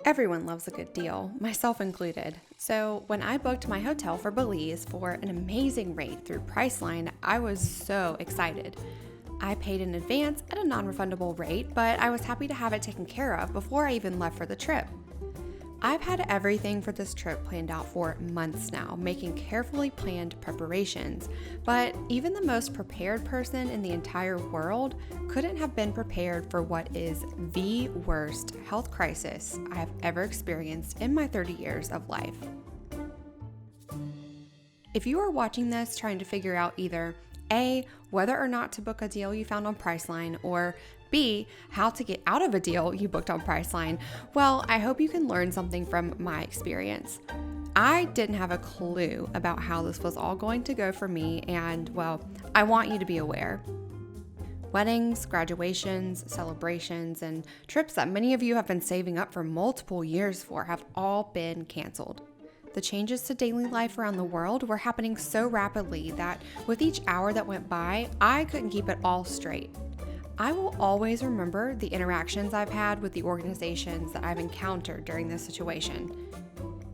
Everyone loves a good deal, myself included. So when I booked my hotel for Belize for an amazing rate through Priceline, I was so excited. I paid in advance at a non-refundable rate, but I was happy to have it taken care of before I even left for the trip. I've had everything for this trip planned out for months now, making carefully planned preparations, but even the most prepared person in the entire world couldn't have been prepared for what is the worst health crisis I have ever experienced in my 30 years of life. If you are watching this trying to figure out either A, whether or not to book a deal you found on Priceline, or B, how to get out of a deal you booked on Priceline, well, I hope you can learn something from my experience. I didn't have a clue about how this was all going to go for me, and well, I want you to be aware. Weddings, graduations, celebrations, and trips that many of you have been saving up for multiple years for have all been canceled. The changes to daily life around the world were happening so rapidly that with each hour that went by, I couldn't keep it all straight. I will always remember the interactions I've had with the organizations that I've encountered during this situation.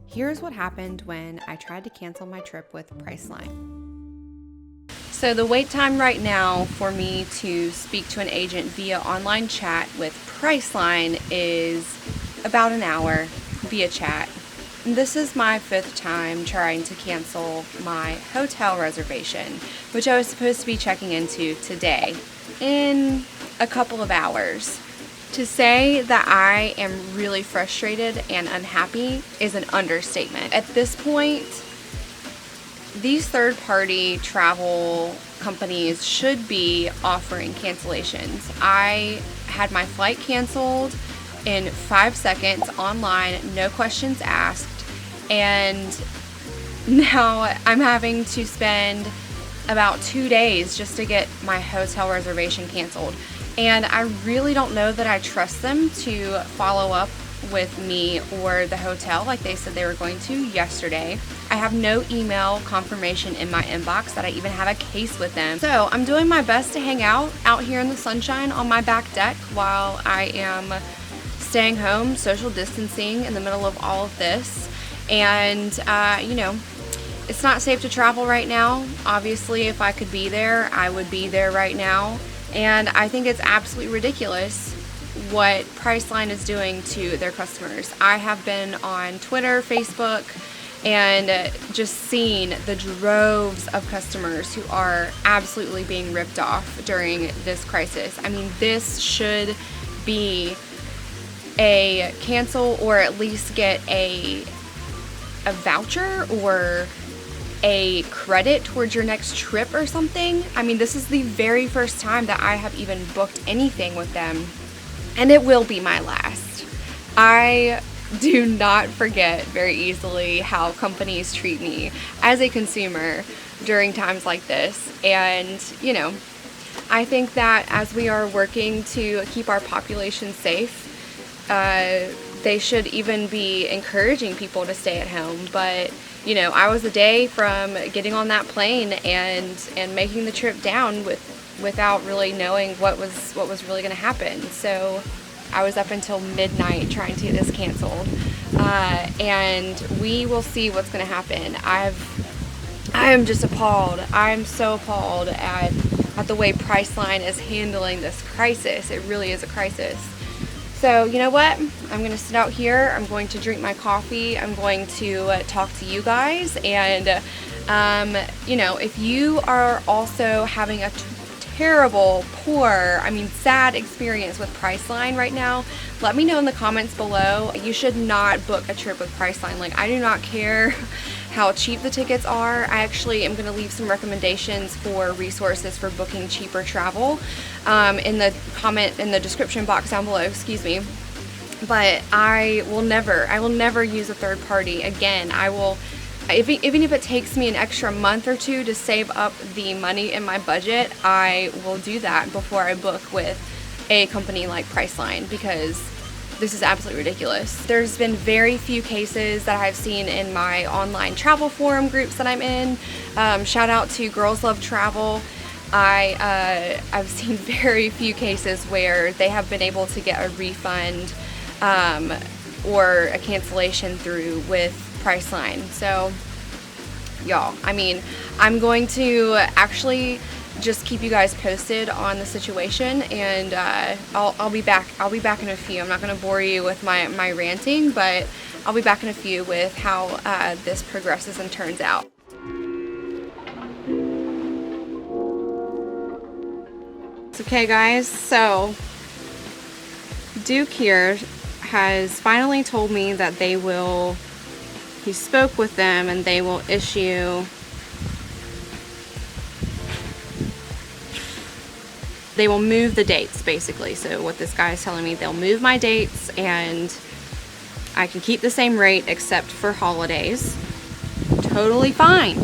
Here's what happened when I tried to cancel my trip with Priceline. So the wait time right now for me to speak to an agent via online chat with Priceline is about an hour via chat. This is my 5th time trying to cancel my hotel reservation, which I was supposed to be checking into today in a couple of hours. To say that I am really frustrated and unhappy is an understatement. At this point, these third-party travel companies should be offering cancellations. I had my flight canceled in 5 seconds online, no questions asked, and now I'm having to spend about 2 days just to get my hotel reservation canceled. And I really don't know that I trust them to follow up with me or the hotel like they said they were going to yesterday. I have no email confirmation in my inbox that I even have a case with them. So I'm doing my best to hang out here in the sunshine on my back deck while I am staying home, social distancing in the middle of all of this. And, it's not safe to travel right now. Obviously, if I could be there, I would be there right now. And I think it's absolutely ridiculous what Priceline is doing to their customers. I have been on Twitter, Facebook, and just seen the droves of customers who are absolutely being ripped off during this crisis. I mean, this should be a cancel or at least get a voucher or a credit towards your next trip or something. I mean, this is the very first time that I have even booked anything with them, and it will be my last. I do not forget very easily how companies treat me as a consumer during times like this. And, I think that as we are working to keep our population safe, they should even be encouraging people to stay at home. But I was a day from getting on that plane and making the trip down without really knowing what was really going to happen. So I was up until midnight trying to get this canceled, and we will see what's going to happen. I am just appalled. I'm so appalled at the way Priceline is handling this crisis. It really is a crisis. So you know what? I'm going to sit out here. I'm going to drink my coffee. I'm going to talk to you guys. And, if you are also having a terrible, poor, sad experience with Priceline right now, let me know in the comments below. You should not book a trip with Priceline. Like, I do not care how cheap the tickets are. I actually am going to leave some recommendations for resources for booking cheaper travel in the description box down below, but I will never use a third party again. I will, even if it takes me an extra month or two to save up the money in my budget, I will do that before I book with a company like Priceline, because this is absolutely ridiculous. There's been very few cases that I've seen in my online travel forum groups that I'm in. Shout out to Girls Love Travel. I've seen very few cases where they have been able to get a refund or a cancellation through with Priceline. So y'all, I mean, I'm going to actually just keep you guys posted on the situation, and I'll be back in a few. I'm not going to bore you with my ranting, but I'll be back in a few with how this progresses and turns out. Okay guys, so Duke here has finally told me that he spoke with them and they will issue, they will move the dates basically. So what this guy is telling me, they'll move my dates and I can keep the same rate except for holidays. Totally fine.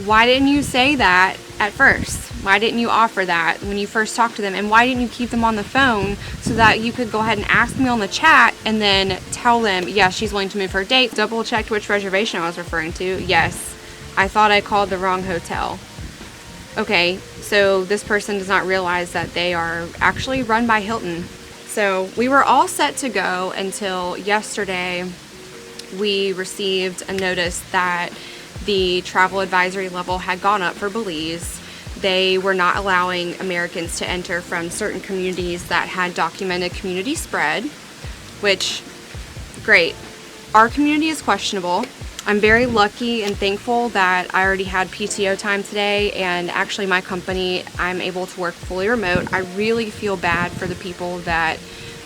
Why didn't you say that at first? Why didn't you offer that when you first talked to them? And why didn't you keep them on the phone so that you could go ahead and ask me on the chat and then tell them, yeah, she's willing to move her date. Double checked which reservation I was referring to. Yes, I thought I called the wrong hotel. Okay, so this person does not realize that they are actually run by Hilton. So we were all set to go until yesterday. We received a notice that the travel advisory level had gone up for Belize. They were not allowing Americans to enter from certain communities that had documented community spread, which, great. Our community is questionable. I'm very lucky and thankful that I already had PTO time today, and actually my company, I'm able to work fully remote. I really feel bad for the people that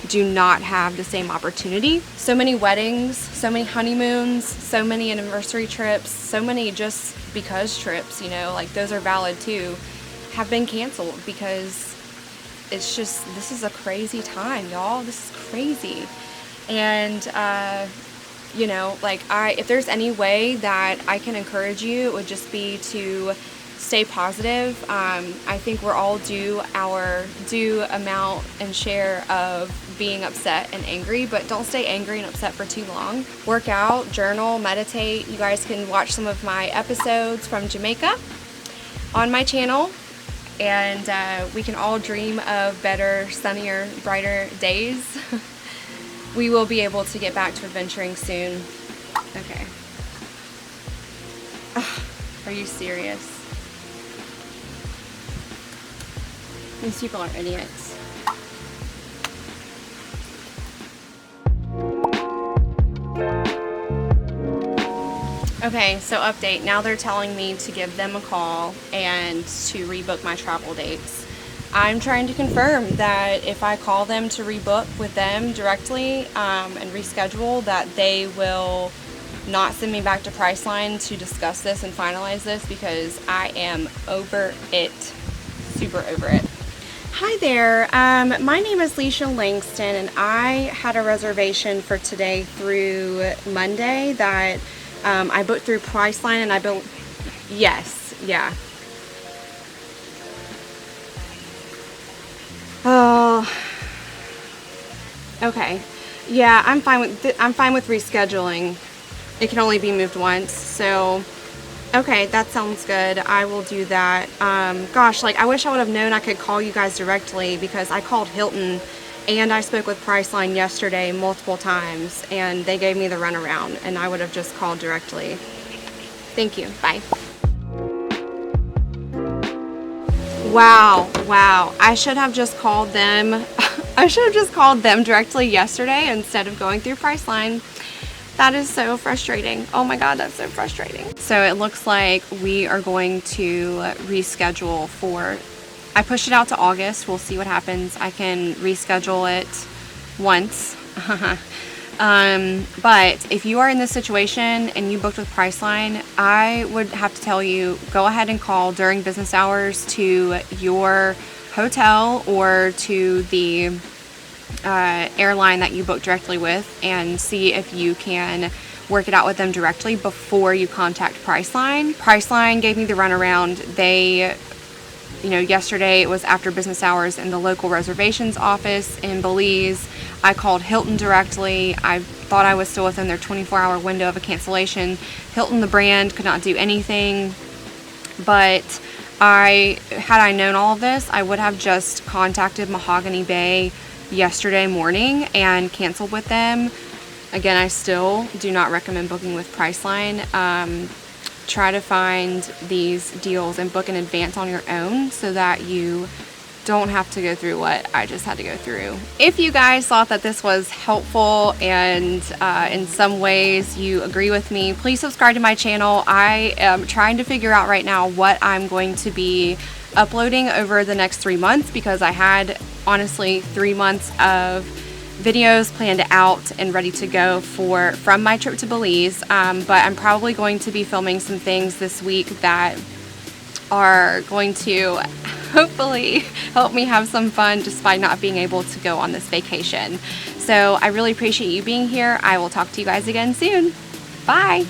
do not have the same opportunity. So many weddings, so many honeymoons, so many anniversary trips, so many just because trips, you know, like those are valid too, have been canceled because it's just, this is a crazy time, y'all. This is crazy. And you know, like if there's any way that I can encourage you, it would just be to stay positive. I think we're all due our due amount and share of being upset and angry, but don't stay angry and upset for too long. Work out, journal, meditate. You guys can watch some of my episodes from Jamaica on my channel, and we can all dream of better, sunnier, brighter days. We will be able to get back to adventuring soon. Okay. Ugh, are you serious? These people are idiots. Okay, so update. Now they're telling me to give them a call and to rebook my travel dates. I'm trying to confirm that if I call them to rebook with them directly and reschedule, that they will not send me back to Priceline to discuss this and finalize this, because I am over it. Super over it. Hi there, my name is Leisha Langston, and I had a reservation for today through Monday that I booked through Priceline, and I built, yes, yeah. Oh, okay, yeah, I'm fine with rescheduling. It can only be moved once, so okay, that sounds good. I will do that. Gosh, like I wish I would have known I could call you guys directly, because I called Hilton and I spoke with Priceline yesterday multiple times and they gave me the runaround, and I would have just called directly. Thank you. Bye. Wow. I should have just called them. I should have just called them directly yesterday instead of going through Priceline. That is so frustrating. Oh my God, that's so frustrating. So it looks like we are going to reschedule for, I pushed it out to August. We'll see what happens. I can reschedule it once. But if you are in this situation and you booked with Priceline, I would have to tell you, go ahead and call during business hours to your hotel or to the airline that you book directly with, and see if you can work it out with them directly before you contact Priceline. Priceline gave me the runaround. They, yesterday it was after business hours in the local reservations office in Belize. I called Hilton directly. I thought I was still within their 24-hour window of a cancellation. Hilton, the brand, could not do anything. But had I known all of this, I would have just contacted Mahogany Bay yesterday morning and canceled with them Again, I still do not recommend booking with Priceline. Try to find these deals and book in advance on your own so that you don't have to go through what I just had to go through. If you guys thought that this was helpful and in some ways you agree with me, please subscribe to my channel. I am trying to figure out right now what I'm going to be uploading over the next 3 months, because I had honestly 3 months of videos planned out and ready to go from my trip to Belize, but I'm probably going to be filming some things this week that are going to hopefully help me have some fun despite not being able to go on this vacation. So I really appreciate you being here. I will talk to you guys again soon. Bye.